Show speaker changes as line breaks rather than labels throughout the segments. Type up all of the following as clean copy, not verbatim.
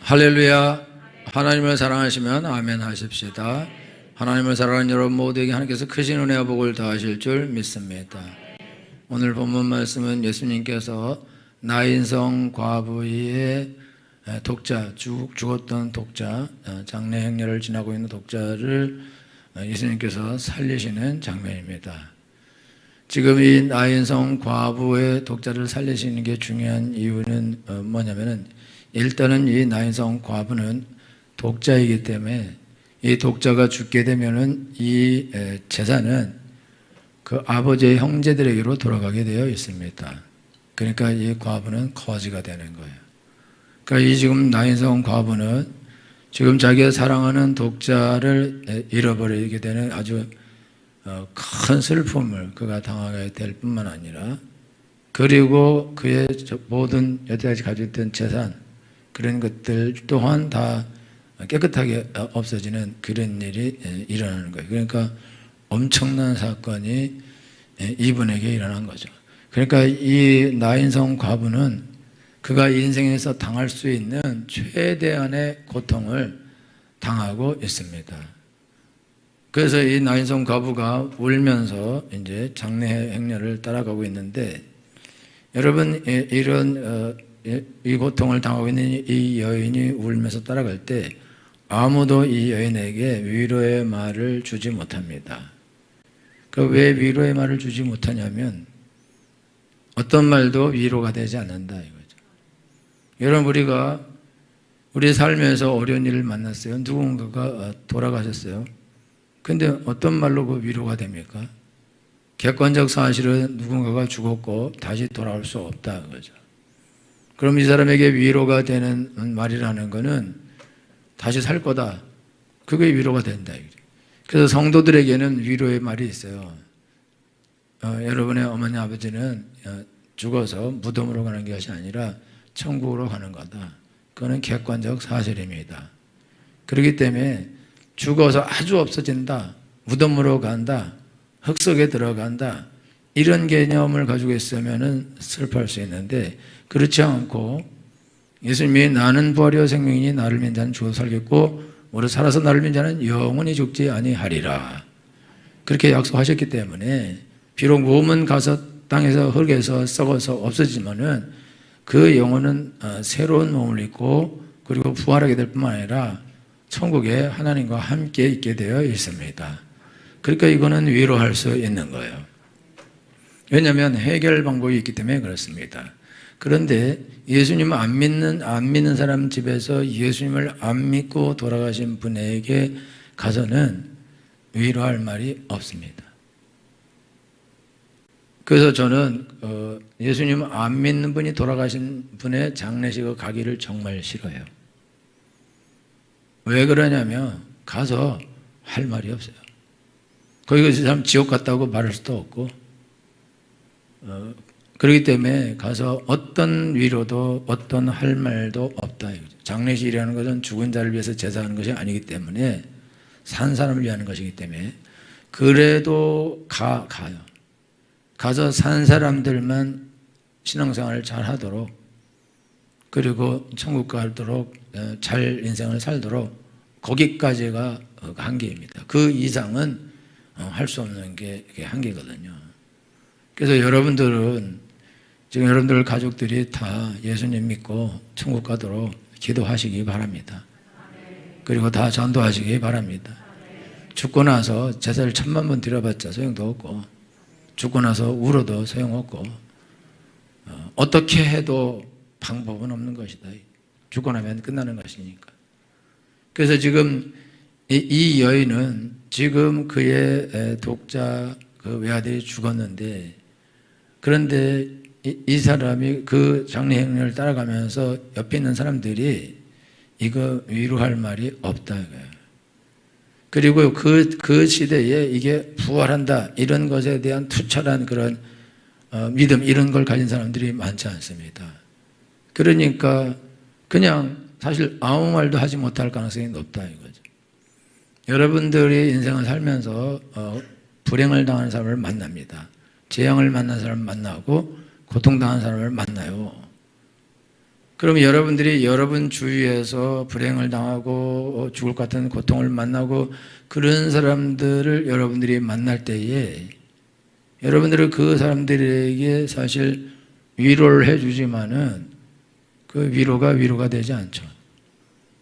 할렐루야. 하나님을 사랑하시면 아멘 하십시다. 하나님을 사랑하는 여러분 모두에게 하나님께서 크신 은혜와 복을 더하실 줄 믿습니다. 오늘 본문 말씀은 예수님께서 나인성 과부의 독자, 죽었던 독자, 장래 행렬을 지나고 있는 독자를 예수님께서 살리시는 장면입니다. 지금 이 나인성 과부의 독자를 살리시는 게 중요한 이유는 뭐냐면은, 일단은 이 나인성 과부는 독자이기 때문에 이 독자가 죽게 되면은 이 재산은 그 아버지의 형제들에게로 돌아가게 되어 있습니다. 그러니까 이 과부는 거지가 되는 거예요. 그러니까 이 지금 나인성 과부는 지금 자기가 사랑하는 독자를 잃어버리게 되는 아주 큰 슬픔을 그가 당하게 될 뿐만 아니라, 그리고 그의 모든 여태까지 가지고 있던 재산, 그런 것들 또한 다 깨끗하게 없어지는 그런 일이 일어나는 거예요. 그러니까 엄청난 사건이 이분에게 일어난 거죠. 그러니까 이 나인성 과부는 그가 인생에서 당할 수 있는 최대한의 고통을 당하고 있습니다. 그래서 이 나인성 과부가 울면서 이제 장례 행렬을 따라가고 있는데, 여러분, 이런 이 고통을 당하고 있는 이 여인이 울면서 따라갈 때 아무도 이 여인에게 위로의 말을 주지 못합니다. 왜 위로의 말을 주지 못하냐면, 어떤 말도 위로가 되지 않는다 이거죠. 여러분, 우리가 우리 삶에서 어려운 일을 만났어요. 누군가가 돌아가셨어요. 근데 어떤 말로 그 위로가 됩니까? 객관적 사실은 누군가가 죽었고 다시 돌아올 수 없다 그거죠. 그럼 이 사람에게 위로가 되는 말이라는 거는 다시 살 거다, 그게 위로가 된다. 그래서 성도들에게는 위로의 말이 있어요. 여러분의 어머니 아버지는 죽어서 무덤으로 가는 것이 아니라 천국으로 가는 거다. 그거는 객관적 사실입니다. 그렇기 때문에 죽어서 아주 없어진다, 무덤으로 간다, 흙 속에 들어간다, 이런 개념을 가지고 있으면 슬퍼할 수 있는데, 그렇지 않고 예수님이 나는 부활이요 생명이니 나를 믿는 자는 죽어도 살겠고 오늘 살아서 나를 믿는 자는 영원히 죽지 아니하리라, 그렇게 약속하셨기 때문에 비록 몸은 가서 땅에서 흙에서 썩어서 없어지지만은 그 영혼은 새로운 몸을 입고 그리고 부활하게 될 뿐만 아니라 천국에 하나님과 함께 있게 되어 있습니다. 그러니까 이거는 위로할 수 있는 거예요. 왜냐하면 해결 방법이 있기 때문에 그렇습니다. 그런데 예수님을 안 믿는 사람 집에서 예수님을 안 믿고 돌아가신 분에게 가서는 위로할 말이 없습니다. 그래서 저는 예수님을 안 믿는 분이 돌아가신 분의 장례식을 가기를 정말 싫어요. 왜 그러냐면 가서 할 말이 없어요. 거기 그 사람 지옥 갔다고 말할 수도 없고, 그렇기 때문에 가서 어떤 위로도 어떤 할 말도 없다. 장례식이라는 것은 죽은 자를 위해서 제사하는 것이 아니기 때문에, 산 사람을 위하는 것이기 때문에, 그래도 가요. 가서 산 사람들만 신앙생활을 잘 하도록, 그리고 천국 가도록 잘 인생을 살도록, 거기까지가 한계입니다. 그 이상은 할 수 없는 게 한계거든요. 그래서 여러분들은 지금 여러분들 가족들이 다 예수님 믿고 천국 가도록 기도하시기 바랍니다. 그리고 다 전도하시기 바랍니다. 죽고 나서 제사를 1000만 번 드려봤자 소용도 없고, 죽고 나서 울어도 소용없고, 어떻게 해도 방법은 없는 것이다. 죽고 나면 끝나는 것이니까. 그래서 지금 이 여인은 지금 그의 독자 그 외아들이 죽었는데, 그런데 이 사람이 그 장례 행렬을 따라가면서 옆에 있는 사람들이 이거 위로할 말이 없다 이거예요. 그리고 그 시대에 이게 부활한다 이런 것에 대한 투철한 그런 믿음, 이런 걸 가진 사람들이 많지 않습니다. 그러니까 그냥 사실 아무 말도 하지 못할 가능성이 높다 이거죠. 여러분들이 인생을 살면서 불행을 당하는 사람을 만납니다. 재앙을 만난 사람을 만나고 고통당한 사람을 만나요. 그러면 여러분들이 여러분 주위에서 불행을 당하고 죽을 것 같은 고통을 만나고 그런 사람들을 여러분들이 만날 때에 여러분들은 그 사람들에게 사실 위로를 해주지만은 그 위로가 되지 않죠.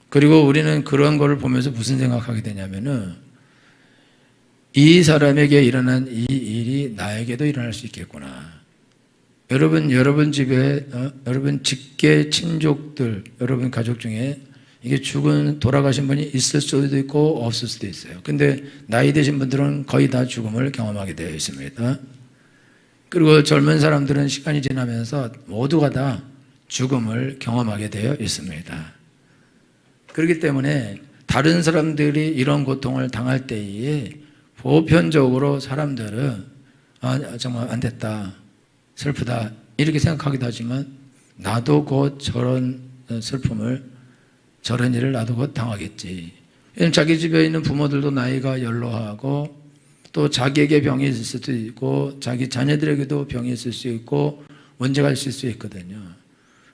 그리고 우리는 그런 거를 보면서 무슨 생각하게 되냐면은 이 사람에게 일어난 이 일이 나에게도 일어날 수 있겠구나. 여러분 집에 여러분 직계 친족들, 여러분 가족 중에 이게 돌아가신 분이 있을 수도 있고 없을 수도 있어요. 근데 나이 드신 분들은 거의 다 죽음을 경험하게 되어 있습니다. 그리고 젊은 사람들은 시간이 지나면서 모두가 다 죽음을 경험하게 되어 있습니다. 그렇기 때문에 다른 사람들이 이런 고통을 당할 때에 보편적으로 사람들은 정말 안 됐다, 슬프다 이렇게 생각하기도 하지만 나도 곧 저런 슬픔을 저런 일을 나도 곧 당하겠지. 자기 집에 있는 부모들도 나이가 연로하고 또 자기에게 병이 있을 수도 있고 자기 자녀들에게도 병이 있을 수 있고 문제가 있을 수 있거든요.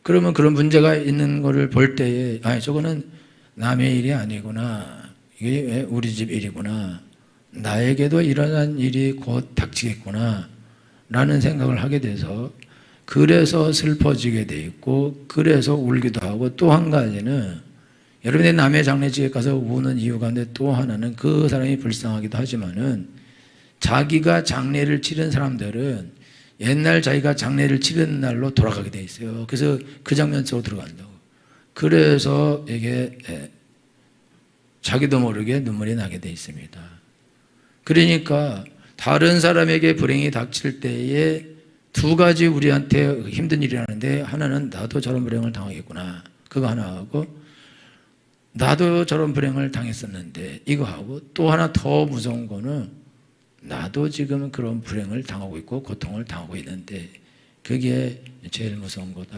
그러면 그런 문제가 있는 거를 볼 때에 저거는 남의 일이 아니구나, 이게 우리 집 일이구나, 나에게도 일어난 일이 곧 닥치겠구나 라는 생각을 하게 돼서 그래서 슬퍼지게 돼 있고 그래서 울기도 하고, 또 한 가지는 여러분이 남의 장례식에 가서 우는 이유 가운데 또 하나는 그 사람이 불쌍하기도 하지만은 자기가 장례를 치른 사람들은 옛날 자기가 장례를 치른 날로 돌아가게 돼 있어요. 그래서 그 장면 속으로 들어간다고. 그래서 이게 자기도 모르게 눈물이 나게 돼 있습니다. 그러니까 다른 사람에게 불행이 닥칠 때에 두 가지 우리한테 힘든 일이 하는데, 하나는 나도 저런 불행을 당하겠구나, 그거 하나 하고, 나도 저런 불행을 당했었는데 이거 하고, 또 하나 더 무서운 거는 나도 지금 그런 불행을 당하고 있고 고통을 당하고 있는데 그게 제일 무서운 거다.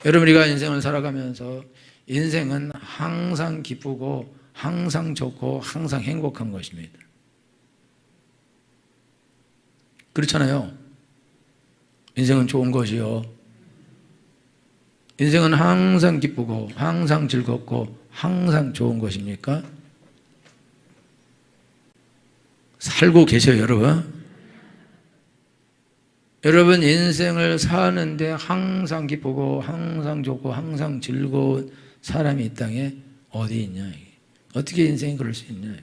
여러분, 우리가 인생을 살아가면서 인생은 항상 기쁘고 항상 좋고 항상 행복한 것입니다. 그렇잖아요. 인생은 좋은 것이요. 인생은 항상 기쁘고 항상 즐겁고 항상 좋은 것입니까? 살고 계셔요, 여러분? 여러분, 인생을 사는데 항상 기쁘고 항상 좋고 항상 즐거운 사람이 이 땅에 어디 있냐? 어떻게 인생이 그럴 수 있냐?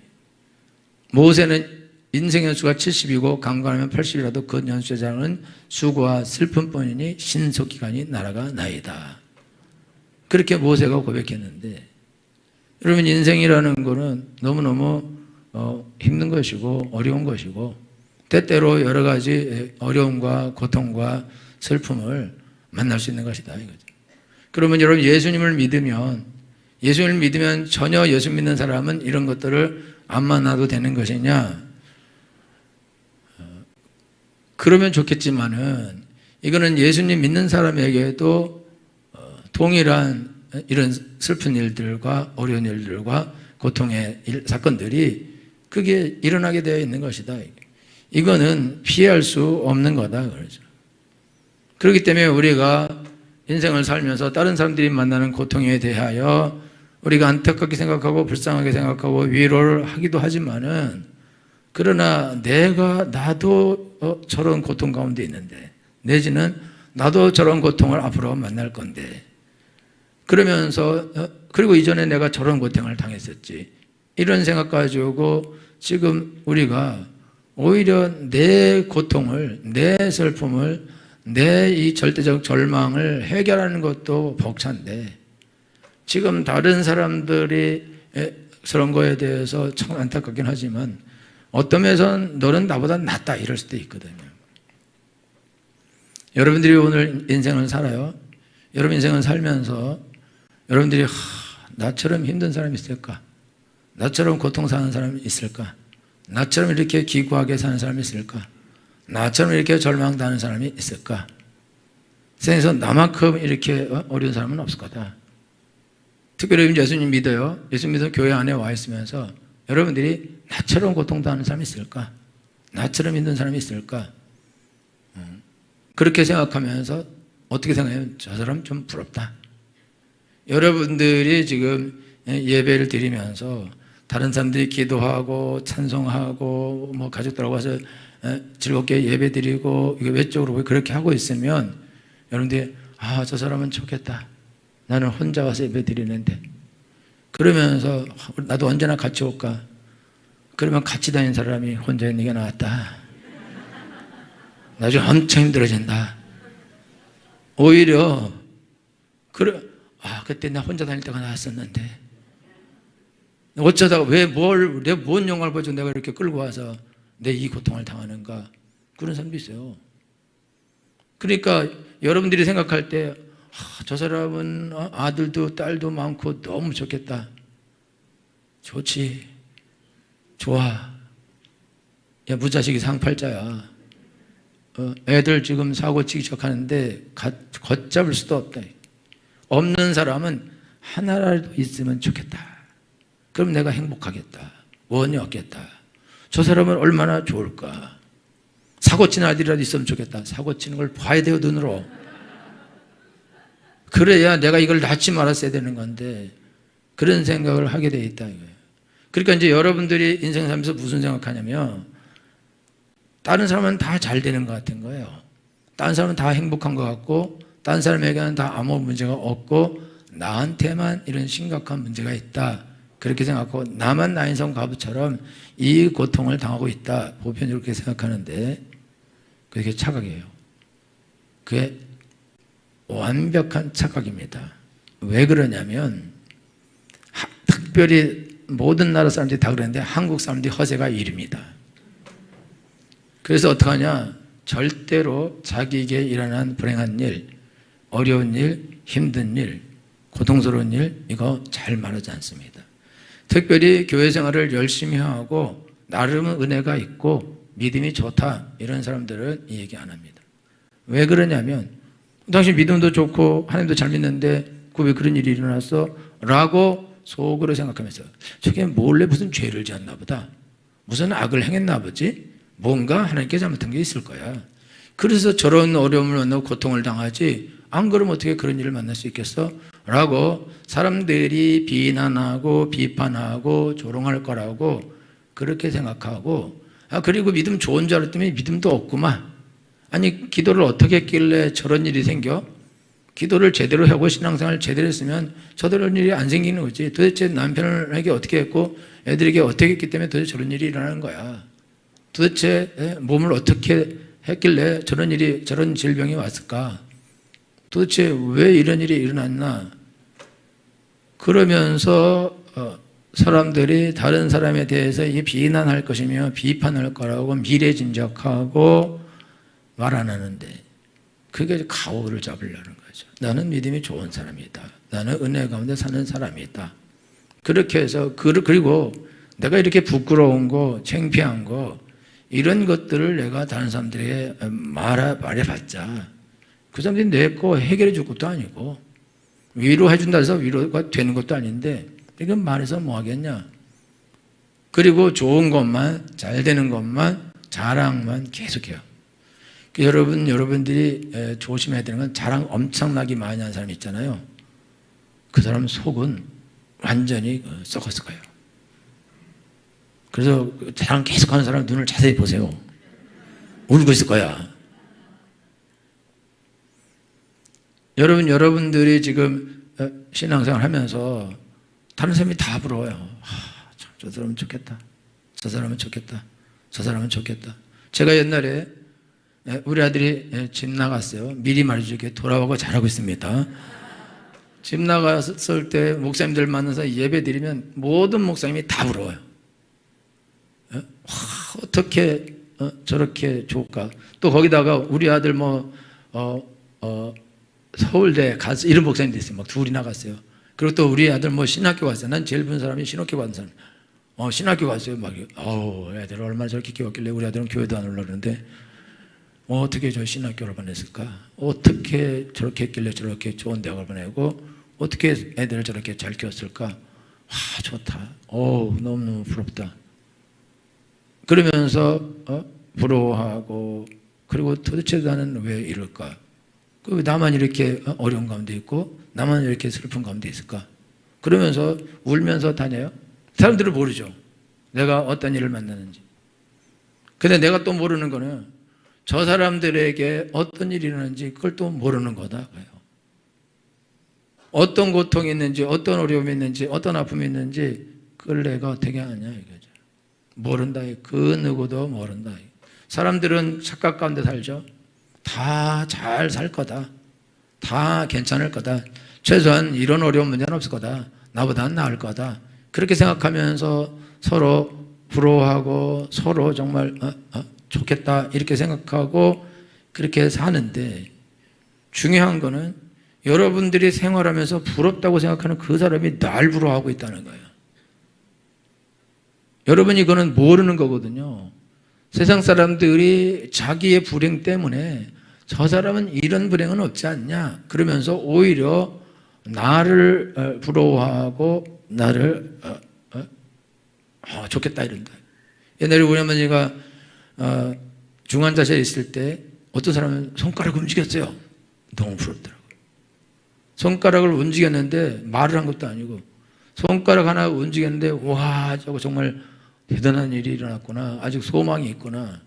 모세는 인생 연수가 70이고 강건하면 80이라도 그 연수에 자라는 수고와 슬픔뿐이니 신속기간이 날아가 나이다. 그렇게 모세가 고백했는데, 여러분, 인생이라는 거는 너무너무 힘든 것이고 어려운 것이고 때때로 여러 가지 어려움과 고통과 슬픔을 만날 수 있는 것이다 이거죠. 그러면 여러분, 예수님을 믿으면 전혀 예수 믿는 사람은 이런 것들을 안 만나도 되는 것이냐? 그러면 좋겠지만은 이거는 예수님 믿는 사람에게도 동일한 이런 슬픈 일들과 어려운 일들과 고통의 사건들이 그게 일어나게 되어 있는 것이다. 이거는 피할 수 없는 거다 그러죠. 그렇기 때문에 우리가 인생을 살면서 다른 사람들이 만나는 고통에 대하여 우리가 안타깝게 생각하고 불쌍하게 생각하고 위로를 하기도 하지만은, 그러나 나도 저런 고통 가운데 있는데, 내지는 나도 저런 고통을 앞으로 만날 건데, 그러면서 그리고 이전에 내가 저런 고통을 당했었지, 이런 생각 가지고 지금 우리가 오히려 내 고통을, 내 슬픔을, 내 이 절대적 절망을 해결하는 것도 벅찬데, 지금 다른 사람들이 그런 거에 대해서 참 안타깝긴 하지만 어떤 면에서는 너는 나보다 낫다 이럴 수도 있거든요. 여러분들이 오늘 인생을 살아요. 여러분 인생을 살면서 여러분들이 나처럼 힘든 사람이 있을까? 나처럼 고통 사는 사람이 있을까? 나처럼 이렇게 기구하게 사는 사람이 있을까? 나처럼 이렇게 절망당하는 사람이 있을까? 세상에서 나만큼 이렇게 어려운 사람은 없을 거다. 특별히 예수님 믿어요. 예수님 믿어 교회 안에 와 있으면서 여러분들이 나처럼 고통당하는 사람이 있을까? 나처럼 힘든 사람이 있을까? 그렇게 생각하면서 어떻게 생각해요? 저 사람 좀 부럽다. 여러분들이 지금 예배를 드리면서 다른 사람들이 기도하고 찬송하고 뭐 가족들하고 와서 즐겁게 예배 드리고 이게 외적으로 그렇게 하고 있으면 여러분들이 저 사람은 좋겠다. 나는 혼자 와서 예배 드리는데. 그러면서 나도 언제나 같이 올까? 그러면 같이 다니는 사람이 혼자 있는 게 나았다. 나중에 엄청 힘들어진다. 오히려 그때 나 혼자 다닐 때가 나았었는데 어쩌다가 내가 뭔 영화를 보여줘 내가 이렇게 끌고 와서 내 이 고통을 당하는가? 그런 사람도 있어요. 그러니까 여러분들이 생각할 때 저 사람은 아들도 딸도 많고 너무 좋겠다. 좋지. 좋아. 야, 무자식이 상팔자야. 애들 지금 사고치기 시작하는데 걷잡을 수도 없다. 없는 사람은 하나라도 있으면 좋겠다. 그럼 내가 행복하겠다. 원이 없겠다. 저 사람은 얼마나 좋을까. 사고치는 아들이라도 있으면 좋겠다. 사고치는 걸 봐야 돼요, 눈으로. 그래야 내가 이걸 낳지 말았어야 되는 건데 그런 생각을 하게 돼 있다 이거예요. 그러니까 이제 여러분들이 인생 살면서 무슨 생각하냐면 다른 사람은 다 잘 되는 것 같은 거예요. 다른 사람은 다 행복한 것 같고 다른 사람에게는 다 아무 문제가 없고 나한테만 이런 심각한 문제가 있다. 그렇게 생각하고 나만 나인성 가부처럼 이 고통을 당하고 있다. 보편적으로 그렇게 생각하는데 그게 착각이에요. 그게 완벽한 착각입니다. 왜 그러냐면 특별히 모든 나라 사람들이 다 그러는데 한국 사람들이 허세가 이릅니다. 그래서 어떡하냐? 절대로 자기에게 일어난 불행한 일, 어려운 일, 힘든 일, 고통스러운 일 이거 잘 말하지 않습니다. 특별히 교회 생활을 열심히 하고 나름은 은혜가 있고 믿음이 좋다 이런 사람들은 이 얘기 안 합니다. 왜 그러냐면 당신 믿음도 좋고 하나님도 잘 믿는데 그 왜 그런 일이 일어났어? 라고 속으로 생각하면서 저게 몰래 무슨 죄를 지었나 보다. 무슨 악을 행했나 보지? 뭔가 하나님께 잘못한 게 있을 거야. 그래서 저런 어려움을 만나고 고통을 당하지 안 그러면 어떻게 그런 일을 만날 수 있겠어? 라고 사람들이 비난하고 비판하고 조롱할 거라고 그렇게 생각하고 그리고 믿음 좋은 줄 알았더니 믿음도 없구만. 아니 기도를 어떻게 했길래 저런 일이 생겨? 기도를 제대로 하고 신앙생활을 제대로 했으면 저런 일이 안 생기는 거지. 도대체 남편에게 어떻게 했고 애들에게 어떻게 했기 때문에 도대체 저런 일이 일어나는 거야. 도대체 몸을 어떻게 했길래 저런 질병이 왔을까? 도대체 왜 이런 일이 일어났나? 그러면서 사람들이 다른 사람에 대해서 이게 비난할 것이며 비판할 거라고 미래짐작하고 말 안 하는데 그게 가오를 잡으려는 거죠. 나는 믿음이 좋은 사람이다. 나는 은혜 가운데 사는 사람이다. 그렇게 해서 그리고 내가 이렇게 부끄러운 거 창피한 거 이런 것들을 내가 다른 사람들에게 말해봤자 그 사람들이 내 거 해결해 줄 것도 아니고 위로해 준다 해서 위로가 되는 것도 아닌데 이건 말해서 뭐 하겠냐. 그리고 좋은 것만 잘 되는 것만 자랑만 계속해요. 여러분들이 조심해야 되는 건 자랑 엄청나게 많이 하는 사람 있잖아요. 그 사람 속은 완전히 썩었을 거예요. 그래서 자랑 계속하는 사람 눈을 자세히 보세요. 울고 있을 거야. 여러분들이 지금 신앙생활 하면서 다른 사람이 다 부러워요. 저 사람은 좋겠다. 저 사람은 좋겠다. 저 사람은 좋겠다. 제가 옛날에 우리 아들이 집 나갔어요. 미리 말해줄게. 돌아오고 잘하고 있습니다. 집 나갔을 때 목사님들 만나서 예배 드리면 모든 목사님이 다 부러워요. 어떻게 저렇게 좋을까? 또 거기다가 우리 아들 서울대 가서 이런 목사님도 있어요. 막 둘이 나갔어요. 그리고 또 우리 아들 신학교 갔어요. 난 제일 본 사람이 신학교 간 사람. 신학교 갔어요. 막 애들 얼마나 저렇게 키웠길래 우리 아들은 교회도 안 올라오는데 어떻게 저 신학교를 보냈을까? 어떻게 저렇게 했길래 저렇게 좋은 대학을 보내고 어떻게 애들을 저렇게 잘 키웠을까? 좋다. 너무너무 부럽다. 그러면서 부러워하고 그리고 도대체 나는 왜 이럴까? 그 나만 이렇게 어려운 가운데 있고 나만 이렇게 슬픈 가운데 있을까? 그러면서 울면서 다녀요. 사람들은 모르죠. 내가 어떤 일을 만나는지. 근데 내가 또 모르는 거는 저 사람들에게 어떤 일이 일어나는지 그걸 또 모르는 거다. 어떤 고통이 있는지, 어떤 어려움이 있는지, 어떤 아픔이 있는지 그걸 내가 어떻게 아냐 이거죠. 모른다. 그 누구도 모른다. 사람들은 착각 가운데 살죠. 다 잘 살 거다. 다 괜찮을 거다. 최소한 이런 어려운 문제는 없을 거다. 나보다는 나을 거다. 그렇게 생각하면서 서로 부러워하고 서로 정말 좋겠다 이렇게 생각하고 그렇게 사는데, 중요한 거는 여러분들이 생활하면서 부럽다고 생각하는 그 사람이 날 부러워하고 있다는 거예요. 여러분이 이거는 모르는 거거든요. 세상 사람들이 자기의 불행 때문에 저 사람은 이런 불행은 없지 않냐 그러면서 오히려 나를 부러워하고 나를 좋겠다 이런다. 옛날에 우리 어머니가 중환자실에 있을 때 어떤 사람은 손가락을 움직였어요. 너무 부럽더라고요. 손가락을 움직였는데 말을 한 것도 아니고 손가락 하나 움직였는데 와 저거 정말 대단한 일이 일어났구나. 아직 소망이 있구나.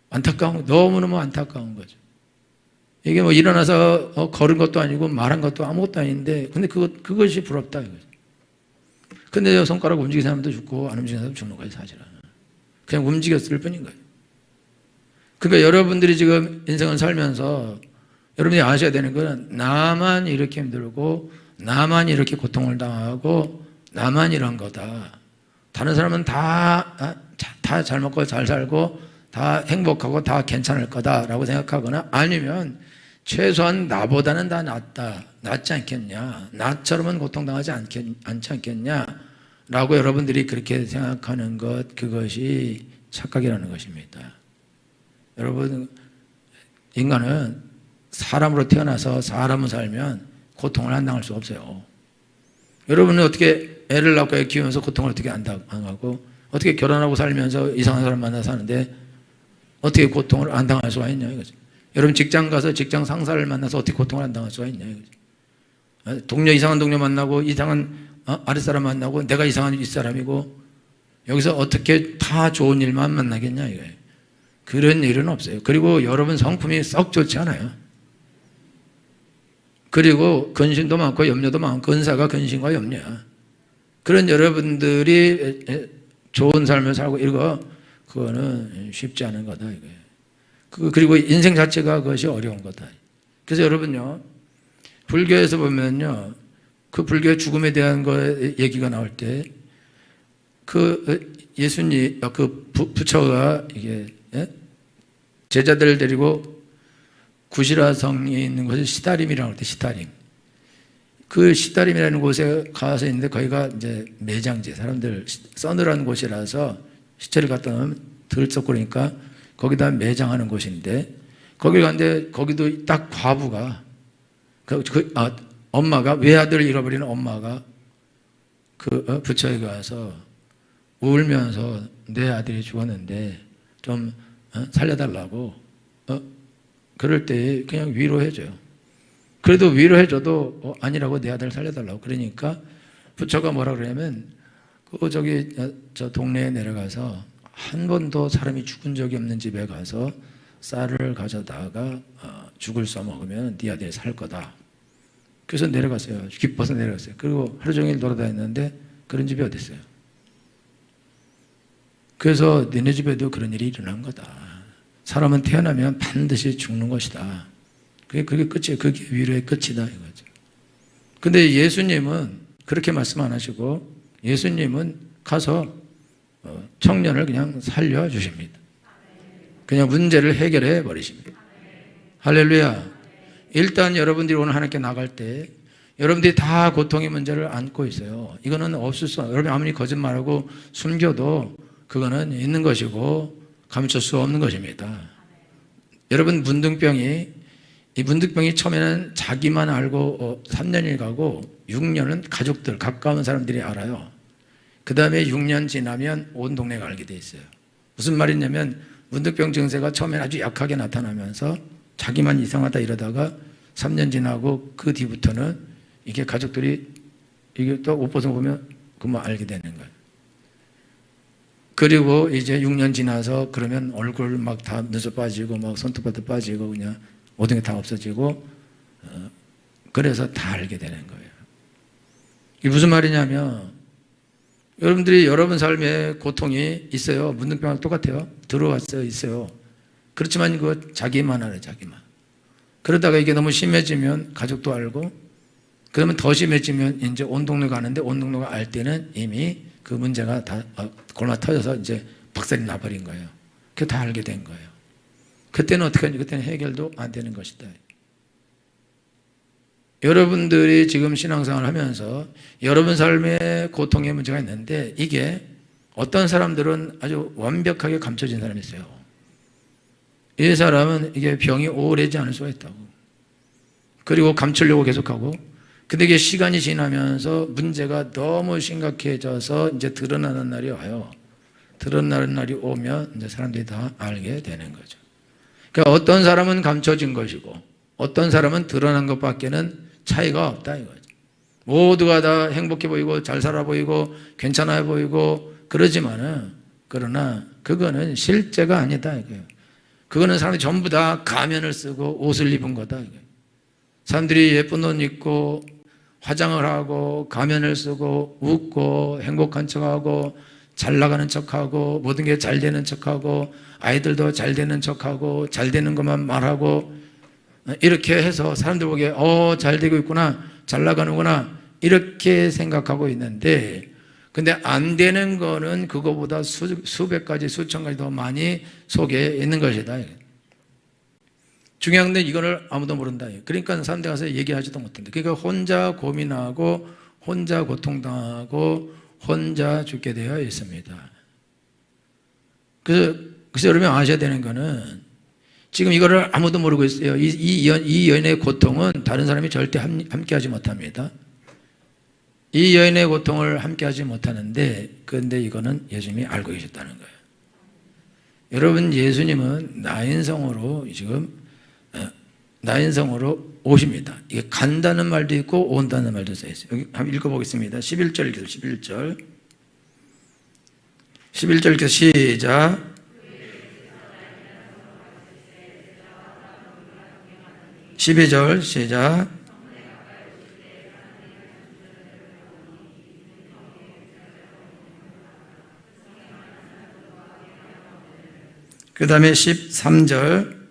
안타까운, 너무너무 안타까운 거죠. 이게 뭐 일어나서 걸은 것도 아니고 말한 것도 아무것도 아닌데 근데 그것이 부럽다 이거죠. 근데 손가락 움직이는 사람도 죽고 안 움직이는 사람도 죽는 거예요, 사실은. 그냥 움직였을 뿐인 거예요. 그러니까 여러분들이 지금 인생을 살면서 여러분이 아셔야 되는 건 나만 이렇게 힘들고 나만 이렇게 고통을 당하고 나만 이런 거다. 다른 사람은 다 잘 먹고 잘 살고 다 행복하고 다 괜찮을 거다라고 생각하거나 아니면 최소한 나보다는 다 낫지 않겠냐, 나처럼은 고통당하지 않지 않겠냐 라고 여러분들이 그렇게 생각하는 것, 그것이 착각이라는 것입니다. 여러분, 인간은 사람으로 태어나서 사람으로 살면 고통을 안 당할 수 없어요. 여러분은 어떻게 애를 낳고 애 키우면서 고통을 어떻게 안 당하고, 어떻게 결혼하고 살면서 이상한 사람 만나서 사는데 어떻게 고통을 안 당할 수가 있냐 이거죠. 여러분 직장 가서 직장 상사를 만나서 어떻게 고통을 안 당할 수가 있냐 이거죠. 동료, 이상한 동료 만나고 이상한 아랫사람 만나고 내가 이상한 윗사람이고 여기서 어떻게 다 좋은 일만 만나겠냐 이거예요. 그런 일은 없어요. 그리고 여러분 성품이 썩 좋지 않아요. 그리고 근심도 많고 염려도 많고 근사가 근심과 염려야. 그런 여러분들이 좋은 삶을 살고 그거는 쉽지 않은 거다 이거예요. 그리고 인생 자체가 그것이 어려운 거다. 그래서 여러분요, 불교에서 보면요, 그 불교의 죽음에 대한 거 얘기가 나올 때 그 예수님, 그 부처가 이게 제자들을 데리고 구시라성에 있는 곳에 시다림이라고 할 때 시다림. 그 시다림이라는 곳에 가서 있는데 거기가 이제 매장지, 사람들 서늘한 곳이라서 시체를 갖다 놓으면 들썩거리니까 거기다 매장하는 곳인데 거기 갔는데 거기도 딱 과부가 엄마가 외아들을 잃어버리는 엄마가 그 부처에 가서 울면서 내 아들이 죽었는데 좀 살려달라고 그럴 때 그냥 위로해줘요. 그래도 위로해줘도 아니라고 내 아들 살려달라고 그러니까 부처가 뭐라 그러냐면 저 동네에 내려가서 한 번도 사람이 죽은 적이 없는 집에 가서 쌀을 가져다가 죽을 써먹으면 네 아들이 살 거다. 그래서 내려갔어요. 기뻐서 내려갔어요. 그리고 하루 종일 돌아다녔는데 그런 집이 어디 있어요? 그래서 너네 집에도 그런 일이 일어난 거다. 사람은 태어나면 반드시 죽는 것이다. 그게 끝이에요. 그게 위로의 끝이다 이거죠. 근데 예수님은 그렇게 말씀 안 하시고 예수님은 가서 청년을 그냥 살려주십니다. 그냥 문제를 해결해 버리십니다. 할렐루야. 일단 여러분들이 오늘 하나님께 나갈 때 여러분들이 다 고통의 문제를 안고 있어요. 이거는 없을 수 없어요. 여러분이 아무리 거짓말하고 숨겨도 그거는 있는 것이고 감출 수 없는 것입니다. 여러분 이 문득병이 처음에는 자기만 알고 3년이 가고 6년은 가족들, 가까운 사람들이 알아요. 그 다음에 6년 지나면 온 동네가 알게 돼 있어요. 무슨 말이냐면 문득병 증세가 처음엔 아주 약하게 나타나면서 자기만 이상하다 이러다가 3년 지나고 그 뒤부터는 이게 가족들이 이게 또 옷 벗어보면 그만 알게 되는 거예요. 그리고 이제 6년 지나서 그러면 얼굴 막 다 눈썹 빠지고 막 손톱도 빠지고 그냥 모든 게 다 없어지고 그래서 다 알게 되는 거예요. 이게 무슨 말이냐면 여러분들이 여러분 삶에 고통이 있어요. 문둥병하고 똑같아요. 들어왔어요. 있어요. 그렇지만 이거 자기만 알아요. 자기만. 그러다가 이게 너무 심해지면 가족도 알고 그러면 더 심해지면 이제 온 동네가 아는데 온 동네가 알 때는 이미 그 문제가 다 골마 터져서 이제 박살이 나버린 거예요. 그게 다 알게 된 거예요. 그때는 어떻게 하냐? 그때는 해결도 안 되는 것이다. 여러분들이 지금 신앙생활을 하면서 여러분 삶에 고통의 문제가 있는데 이게 어떤 사람들은 아주 완벽하게 감춰진 사람이 있어요. 이 사람은 이게 병이 오래지 않을 수가 있다고. 그리고 감추려고 계속하고 근데 이게 시간이 지나면서 문제가 너무 심각해져서 이제 드러나는 날이 와요. 드러나는 날이 오면 이제 사람들이 다 알게 되는 거죠. 그러니까 어떤 사람은 감춰진 것이고 어떤 사람은 드러난 것밖에는 차이가 없다 이거죠. 모두가 다 행복해 보이고 잘 살아 보이고 괜찮아 보이고 그러지만은 그러나 그거는 실제가 아니다 이거예요. 그거는 사람들이 전부 다 가면을 쓰고 옷을 입은 거다 이거예요. 사람들이 예쁜 옷 입고 화장을 하고 가면을 쓰고 웃고 행복한 척하고 잘 나가는 척하고 모든 게 잘 되는 척하고 아이들도 잘 되는 척하고 잘 되는 것만 말하고 이렇게 해서 사람들 보기에 잘 되고 있구나 잘 나가는구나 이렇게 생각하고 있는데 근데 안 되는 거는 그거보다 수백 가지 수천 가지 더 많이 속에 있는 것이다. 중요한 건데 이거를 아무도 모른다. 그러니까 사람들 가서 얘기하지도 못한다. 그러니까 혼자 고민하고 혼자 고통당하고 혼자 죽게 되어 있습니다. 그래서 여러분 아셔야 되는 거는 지금 이거를 아무도 모르고 있어요. 이 여인의 고통은 다른 사람이 절대 함께하지 못합니다. 이 여인의 고통을 함께하지 못하는데 그런데 이거는 예수님이 알고 계셨다는 거예요. 여러분 예수님은 나인성으로 지금 나인성으로 오십니다. 이게 간다는 말도 있고 온다는 말도 써 있어요. 여기 한번 읽어보겠습니다. 11절 읽어요. 11절 시작. 12절 시작. 그 다음에 13절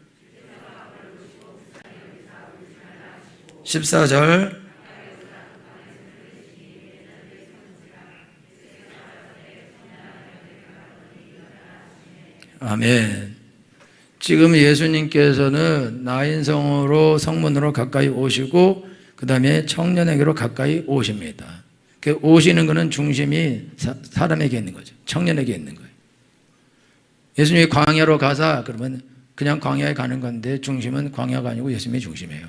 14절 아멘. 지금 예수님께서는 나인성으로 성문으로 가까이 오시고 그 다음에 청년에게로 가까이 오십니다. 그 오시는 것은 중심이 사람에게 있는 거죠. 청년에게 있는 거예요. 예수님이 광야로 가자 그러면 그냥 광야에 가는 건데 중심은 광야가 아니고 예수님이 중심이에요.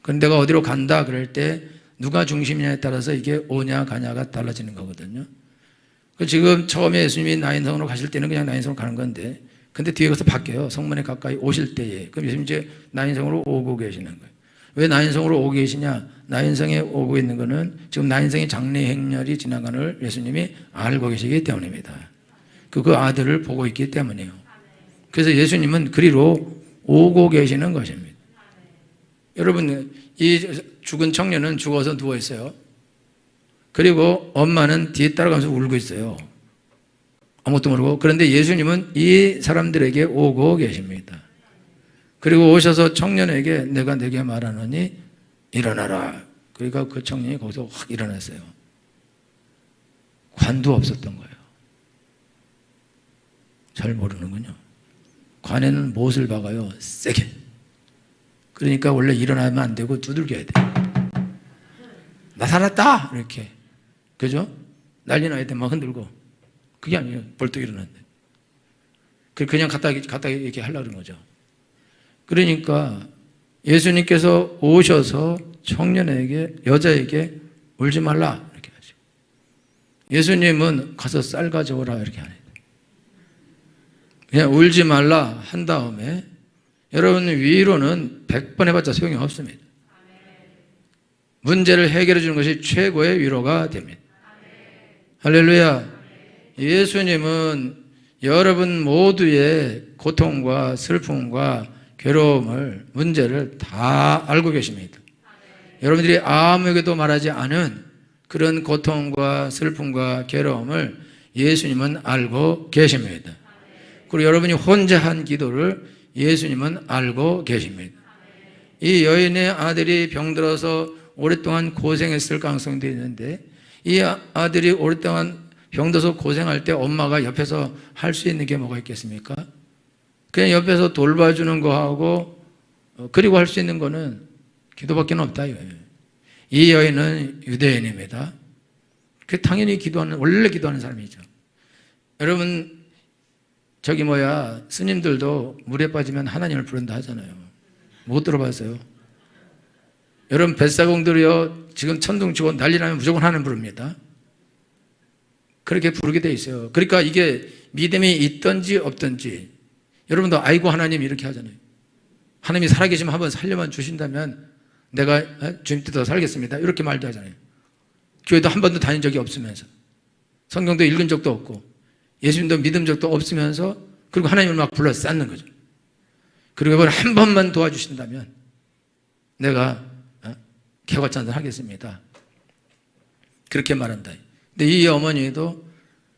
그런데 내가 어디로 간다 그럴 때 누가 중심이냐에 따라서 이게 오냐 가냐가 달라지는 거거든요. 지금 처음에 예수님이 나인성으로 가실 때는 그냥 나인성으로 가는 건데 근데 뒤에 가서 바뀌어요. 성문에 가까이 오실 때에. 그럼 예수님 이제 나인성으로 오고 계시는 거예요. 왜 나인성으로 오고 계시냐? 나인성에 오고 있는 거는 지금 나인성의 장래 행렬이 지나가는 예수님이 알고 계시기 때문입니다. 그 아들을 보고 있기 때문이에요. 그래서 예수님은 그리로 오고 계시는 것입니다. 여러분 이 죽은 청년은 죽어서 누워 있어요. 그리고 엄마는 뒤에 따라가면서 울고 있어요. 아무것도 모르고. 그런데 예수님은 이 사람들에게 오고 계십니다. 그리고 오셔서 청년에게 내가 네게 말하노니 일어나라. 그러니까 그 청년이 거기서 확 일어났어요. 관도 없었던 거예요. 잘 모르는군요. 관에는 못을 박아요. 세게. 그러니까 원래 일어나면 안 되고 두들겨야 돼. 나 살았다! 이렇게. 그죠? 난리 나야 돼. 막 흔들고. 그게 아니에요. 벌떡 일어났는데. 그냥 갖다 이렇게 하려고 그런 거죠. 그러니까 예수님께서 오셔서 청년에게, 여자에게 울지 말라. 이렇게 하시고. 예수님은 가서 쌀 가져오라. 이렇게 안 해요. 그냥 울지 말라 한 다음에 여러분 위로는 100번 해봤자 소용이 없습니다. 문제를 해결해 주는 것이 최고의 위로가 됩니다. 할렐루야. 예수님은 여러분 모두의 고통과 슬픔과 괴로움을, 문제를 다 알고 계십니다. 여러분들이 아무에게도 말하지 않은 그런 고통과 슬픔과 괴로움을 예수님은 알고 계십니다. 그리고 여러분이 혼자 한 기도를 예수님은 알고 계십니다. 이 여인의 아들이 병들어서 오랫동안 고생했을 가능성도 있는데, 이 아들이 오랫동안 병들어서 고생할 때 엄마가 옆에서 할 수 있는 게 뭐가 있겠습니까? 그냥 옆에서 돌봐주는 거하고 그리고 할 수 있는 거는 기도밖에 없다 이거예요. 이 여인은 유대인입니다. 그 당연히 원래 기도하는 사람이죠. 여러분 스님들도 물에 빠지면 하나님을 부른다 하잖아요. 못 들어봤어요? 여러분 뱃사공들이요 지금 천둥치고 난리 나면 무조건 하나님 부릅니다. 그렇게 부르게 돼 있어요. 그러니까 이게 믿음이 있든지 없든지, 여러분도 아이고 하나님 이렇게 하잖아요. 하나님이 살아계시면 한번 살려만 주신다면 내가 주님 뜻대로 살겠습니다 이렇게 말도 하잖아요. 교회도 한 번도 다닌 적이 없으면서, 성경도 읽은 적도 없고, 예수님도 믿은 적도 없으면서, 그리고 하나님을 막 불러 쌓는 거죠. 그리고 이걸 한 번만 도와주신다면 내가 개과찬송 하겠습니다 그렇게 말한다. 근데 이 어머니도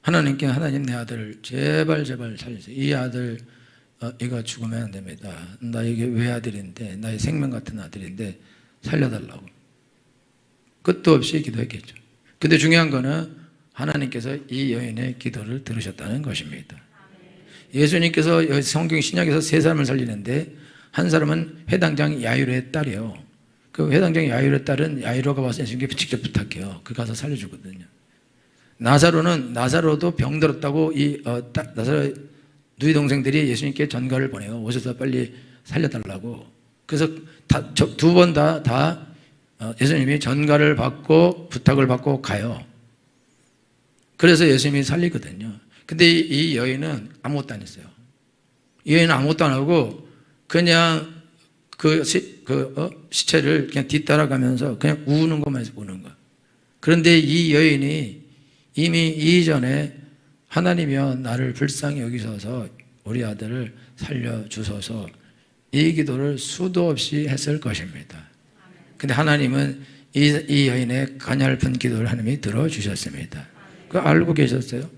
하나님께, 하나님 내 아들을 제발 살려주세요. 이 아들 이거 죽으면 안 됩니다. 나에게 외아들인데, 나의 생명 같은 아들인데 살려달라고 끝도 없이 기도했겠죠. 근데 중요한 거는 하나님께서 이 여인의 기도를 들으셨다는 것입니다. 예수님께서 성경 신약에서 세 사람을 살리는데, 한 사람은 회당장 야이로의 딸이에요. 그 회당장 야이로의 딸은 야이로가 와서 예수님께 직접 부탁해요. 그 가서 살려주거든요. 나사로도 병들었다고 나사로 누이 동생들이 예수님께 전가를 보내요. 오셔서 빨리 살려달라고. 그래서 두 번 다 예수님이 전가를 받고 부탁을 받고 가요. 그래서 예수님이 살리거든요. 근데 이 여인은 아무것도 안 했어요. 이 여인은 아무것도 안 하고 그냥 시체를 그냥 뒤따라가면서 그냥 우는 것만 해서 우는 거. 그런데 이 여인이 이미 이전에 하나님이여 나를 불쌍히 여기셔서 우리 아들을 살려주소서 이 기도를 수도 없이 했을 것입니다. 근데 하나님은 이 여인의 가냘픈 기도를 하나님이 들어주셨습니다. 그거 알고 계셨어요?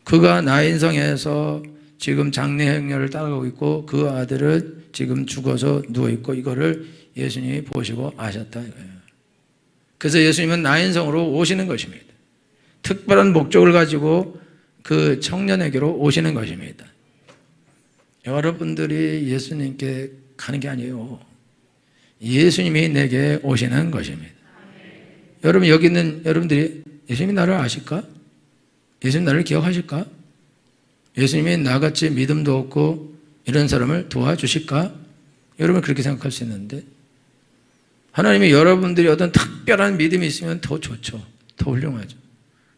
그가 나인성에서 지금 장례행렬을 따라가고 있고 그 아들은 지금 죽어서 누워있고 이거를 예수님이 보시고 아셨다 이거예요. 그래서 예수님은 나인성으로 오시는 것입니다. 특별한 목적을 가지고 그 청년에게로 오시는 것입니다. 여러분들이 예수님께 가는 게 아니에요. 예수님이 내게 오시는 것입니다. 여러분 여기 있는 여러분들이 예수님이 나를 아실까? 예수님 나를 기억하실까? 예수님이 나같이 믿음도 없고 이런 사람을 도와주실까? 여러분 그렇게 생각할 수 있는데, 하나님이 여러분들이 어떤 특별한 믿음이 있으면 더 좋죠. 더 훌륭하죠.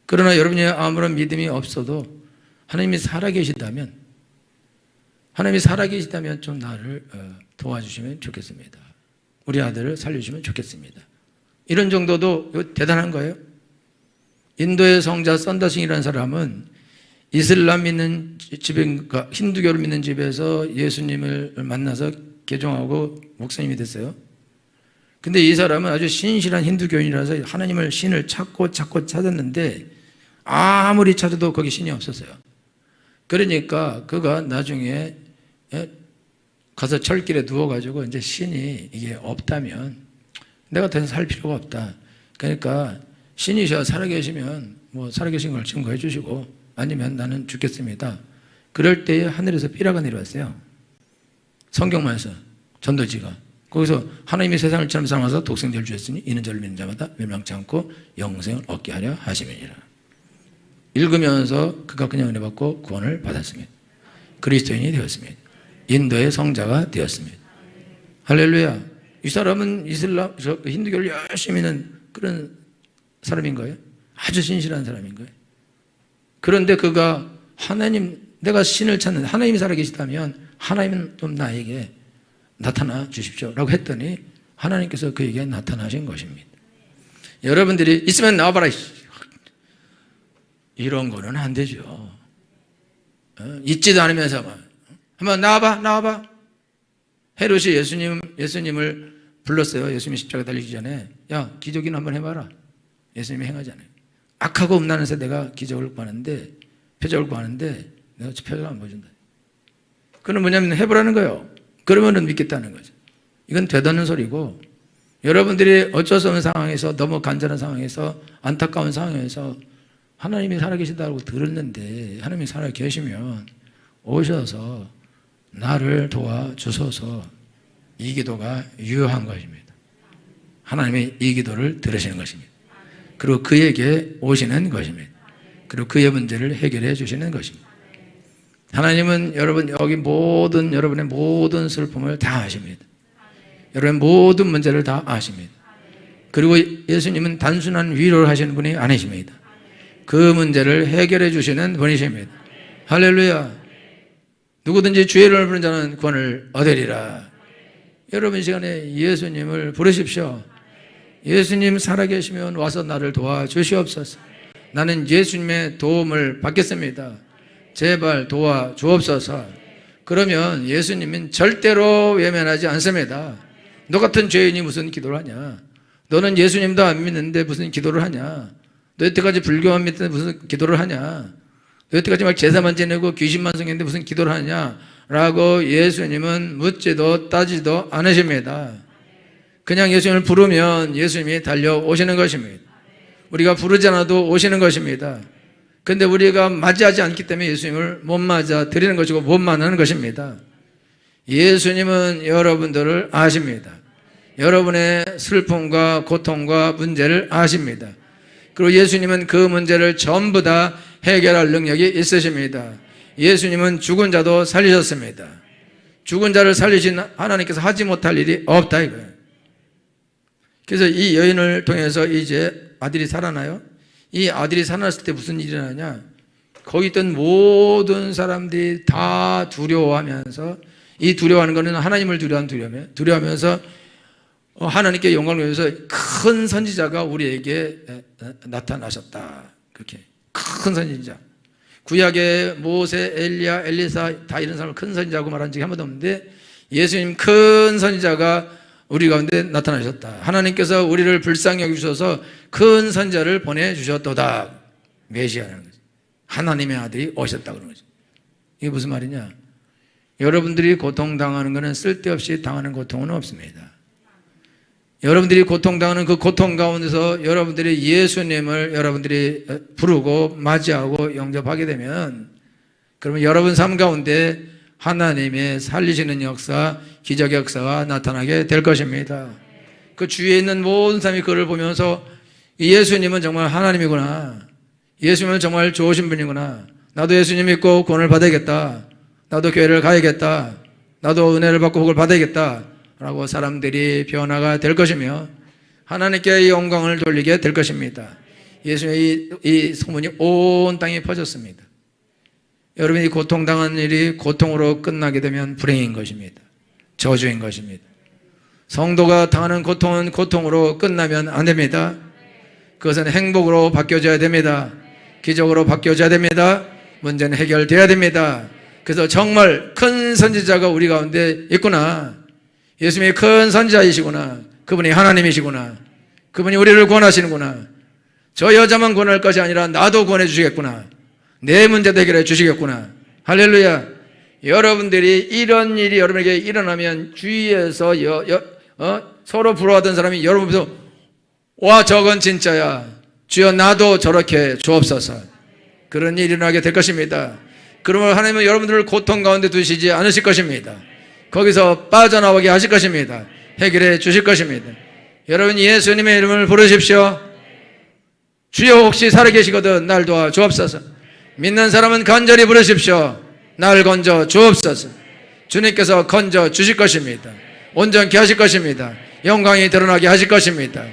그러나 여러분이 아무런 믿음이 없어도 하나님이 살아계시다면 좀 나를 도와주시면 좋겠습니다. 우리 아들을 살려주시면 좋겠습니다. 이런 정도도 대단한 거예요. 인도의 성자 썬더싱이라는 사람은 이슬람 믿는 집인가 힌두교를 믿는 집에서 예수님을 만나서 개종하고 목사님이 됐어요. 근데 이 사람은 아주 신실한 힌두교인이라서 하나님을 신을 찾고 찾았는데 아무리 찾아도 거기 신이 없었어요. 그러니까 그가 나중에 가서 철길에 누워가지고 이제 신이 이게 없다면 내가 더 이상 살 필요가 없다. 그러니까 신이셔 살아계시면 뭐 살아계신 걸 증거해 주시고 아니면 나는 죽겠습니다. 그럴 때에 하늘에서 삐라가 내려왔어요. 성경만에서 전도지가. 거기서 하나님이 세상을 처럼 사랑하사 독생자를 주셨으니 이는 저를 믿는 자마다 멸망치 않고 영생을 얻게 하려 하심이니라. 읽으면서 그가 그냥 은혜 받고 구원을 받았습니다. 그리스도인이 되었습니다. 인도의 성자가 되었습니다. 할렐루야. 이 사람은 힌두교를 열심히 하는 그런 사람인 거예요. 아주 신실한 사람인 거예요. 그런데 그가 하나님 내가 신을 찾는 하나님이 살아계시다면 하나님은 좀 나에게 나타나 주십시오 라고 했더니 하나님께서 그에게 나타나신 것입니다. 여러분들이 있으면 나와봐라 이런 거는 안 되죠. 있지도 않으면서 한번 나와봐. 헤롯이 예수님을 불렀어요. 예수님이 십자가 달리기 전에 야 기적이나 한번 해봐라. 예수님이 행하지 않아요. 악하고 음란해서 내가 기적을 구하는데 표적을 구하는데 내가 표적을 안 보여준다. 그건 뭐냐면 해보라는 거예요. 그러면은 믿겠다는 거죠. 이건 되다는 소리고, 여러분들이 어쩔 수 없는 상황에서, 너무 간절한 상황에서, 안타까운 상황에서 하나님이 살아계신다고 들었는데 하나님이 살아계시면 오셔서 나를 도와주소서, 이 기도가 유효한 것입니다. 하나님의 이 기도를 들으시는 것입니다. 그리고 그에게 오시는 것입니다. 그리고 그의 문제를 해결해 주시는 것입니다. 하나님은 여러분 여기 여러분의 모든 슬픔을 다 아십니다. 여러분의 모든 문제를 다 아십니다. 그리고 예수님은 단순한 위로를 하시는 분이 아니십니다. 그 문제를 해결해 주시는 분이십니다. 할렐루야. 누구든지 주의 이름을 부르는 자는 구원을 얻으리라. 여러분 이 시간에 예수님을 부르십시오. 예수님 살아계시면 와서 나를 도와주시옵소서. 나는 예수님의 도움을 받겠습니다. 제발 도와주옵소서. 그러면 예수님은 절대로 외면하지 않습니다. 너 같은 죄인이 무슨 기도를 하냐? 너는 예수님도 안 믿는데 무슨 기도를 하냐? 너 여태까지 불교만 믿는데 무슨 기도를 하냐? 너 여태까지 막 제사만 지내고 귀신만 성했는데 무슨 기도를 하냐? 라고 예수님은 묻지도 따지도 않으십니다. 그냥 예수님을 부르면 예수님이 달려오시는 것입니다. 우리가 부르지 않아도 오시는 것입니다. 근데 우리가 맞이하지 않기 때문에 예수님을 못 맞아 드리는 것이고 못 만나는 것입니다. 예수님은 여러분들을 아십니다. 여러분의 슬픔과 고통과 문제를 아십니다. 그리고 예수님은 그 문제를 전부 다 해결할 능력이 있으십니다. 예수님은 죽은 자도 살리셨습니다. 죽은 자를 살리신 하나님께서 하지 못할 일이 없다 이거예요. 그래서 이 여인을 통해서 이제 아들이 살아나요. 이 아들이 살아났을 때 무슨 일이 일어나냐? 거기 있던 모든 사람들이 다 두려워하면서, 이 두려워하는 것은 하나님을 두려워하면서 하나님께 영광을 돌리면서 큰 선지자가 우리에게 나타나셨다. 그렇게 큰 선지자. 구약에 모세, 엘리야, 엘리사 다 이런 사람을 큰 선지자고 말한 적이 한 번도 없는데 예수님 큰 선지자가 우리 가운데 나타나셨다. 하나님께서 우리를 불쌍히 여기셔서 큰 선지자를 보내주셨도다. 메시아라는 거죠. 하나님의 아들이 오셨다 그런 거죠. 이게 무슨 말이냐? 여러분들이 고통당하는 것은 쓸데없이 당하는 고통은 없습니다. 여러분들이 고통당하는 그 고통 가운데서 여러분들이 예수님을 여러분들이 부르고 맞이하고 영접하게 되면, 그러면 여러분 삶 가운데 하나님의 살리시는 역사, 기적의 역사가 나타나게 될 것입니다. 그 주위에 있는 모든 사람이 그를 보면서 예수님은 정말 하나님이구나. 예수님은 정말 좋으신 분이구나. 나도 예수님 믿고 구원을 받아야겠다. 나도 교회를 가야겠다. 나도 은혜를 받고 복을 받아야겠다. 라고 사람들이 변화가 될 것이며 하나님께 영광을 돌리게 될 것입니다. 예수님의 이 소문이 온 땅에 퍼졌습니다. 여러분이 고통당한 일이 고통으로 끝나게 되면 불행인 것입니다. 저주인 것입니다. 성도가 당하는 고통은 고통으로 끝나면 안 됩니다. 그것은 행복으로 바뀌어져야 됩니다. 기적으로 바뀌어져야 됩니다. 문제는 해결돼야 됩니다. 그래서 정말 큰 선지자가 우리 가운데 있구나. 예수님이 큰 선지자이시구나. 그분이 하나님이시구나. 그분이 우리를 구원하시는구나. 저 여자만 구원할 것이 아니라 나도 구원해 주시겠구나. 내 문제도 해결해 주시겠구나. 할렐루야. 여러분들이 이런 일이 여러분에게 일어나면 주위에서 서로 부러워하던 사람이 여러분 보면서 와 저건 진짜야. 주여 나도 저렇게 주옵소서. 그런 일이 일어나게 될 것입니다. 그러면 하나님은 여러분들을 고통 가운데 두시지 않으실 것입니다. 거기서 빠져나오게 하실 것입니다. 해결해 주실 것입니다. 여러분 예수님의 이름을 부르십시오. 주여 혹시 살아계시거든 날 도와 주옵소서. 믿는 사람은 간절히 부르십시오. 날 건져 주옵소서. 주님께서 건져 주실 것입니다. 온전케 하실 것입니다. 영광이 드러나게 하실 것입니다.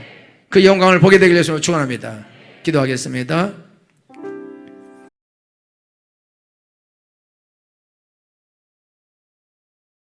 그 영광을 보게 되길 예수님으로 축원합니다. 기도하겠습니다.